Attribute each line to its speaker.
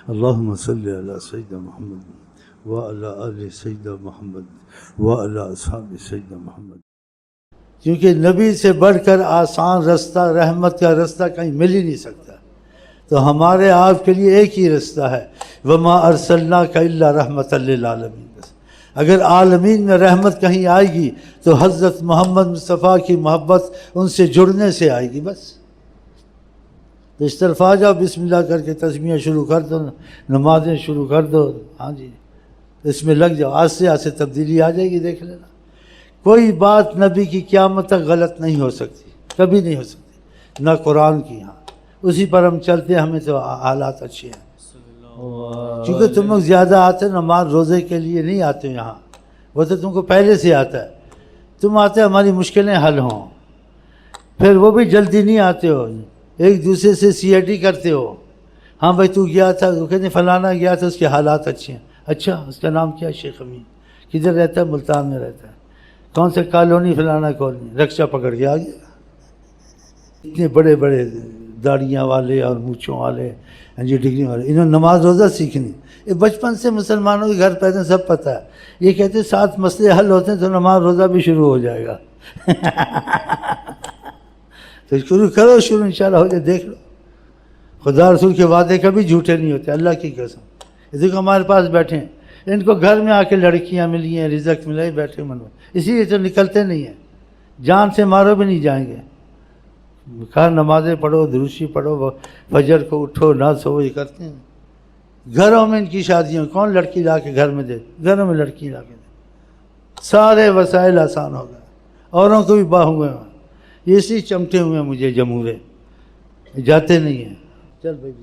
Speaker 1: اللہم صلی علی سیدنا محمد وعلی آل سیدنا محمد وعلی اصحاب سیدنا محمد. کیونکہ نبی سے بڑھ کر آسان رستہ، رحمت کا رستہ کہیں مل ہی نہیں سکتا. تو ہمارے آپ کے لیے ایک ہی رستہ ہے، وما ارسلناک الا رحمۃ للعالمین. بس اگر عالمین میں رحمت کہیں آئے گی تو حضرت محمد مصطفیٰ کی محبت ان سے جڑنے سے آئے گی. بس تو اس طرف آ جاؤ، بسم اللہ کر کے تسمیہ شروع کر دو، نمازیں شروع کر دو. ہاں جی، اس میں لگ جاؤ، آہستہ سے تبدیلی آ جائے گی. دیکھ لینا، کوئی بات نبی کی قیامت تک غلط نہیں ہو سکتی، کبھی نہیں ہو سکتی، نہ قرآن کی. ہاں اسی پر ہم چلتے ہیں، ہمیں تو حالات اچھے ہیں. کیونکہ تم لوگ زیادہ آتے نماز روزے کے لیے نہیں آتے یہاں، وہ تو تم کو پہلے سے آتا ہے. تم آتے ہماری مشکلیں حل ہوں، پھر وہ بھی جلدی نہیں آتے ہو، ایک دوسرے سے CID کرتے ہو. ہاں بھائی تو گیا تھا، وہ کہتے فلانا گیا تھا، اس کے حالات اچھے ہیں. اچھا اس کا نام کیا ہے؟ شیخ امین. کدھر رہتا ہے؟ ملتان میں رہتا ہے. کون سے کالونی؟ فلانا کالونی. رکشا پکڑ کے آ گیا. اتنے بڑے بڑے داڑیاں والے اور مونچھوں والے، جی ڈگری والے، انہوں نے نماز روزہ سیکھنی. یہ بچپن سے مسلمانوں کے گھر پیدا، سب پتہ ہے. یہ کہتے 7 مسئلے حل ہوتے ہیں تو نماز روزہ بھی شروع ہو جائے گا. تو شروع کرو، شروع انشاءاللہ ہو جائے. دیکھ لو، خدا رسول کے وعدے کبھی جھوٹے نہیں ہوتے، اللہ کی قسم. یہ دیکھو ہمارے پاس بیٹھے ہیں، ان کو گھر میں آ کے لڑکیاں ملی ہیں، رزق ملا، بیٹھے منو، اسی لیے تو نکلتے نہیں ہیں. جان سے مارو بھی نہیں جائیں گے. کہا نمازیں پڑھو، دروشی پڑھو، فجر کو اٹھو، نہ سو، یہ کرتے ہیں. گھروں میں ان کی شادیوں، کون لڑکی لا کے گھر میں دے؟ گھروں میں لڑکی لا کے دے. سارے وسائل آسان ہو گئے، اوروں کو بھی باہ ہوئے ہیں. یہ اسی چمٹے ہوئے ہیں مجھے جمہورے، جاتے نہیں ہیں. چل بھائی.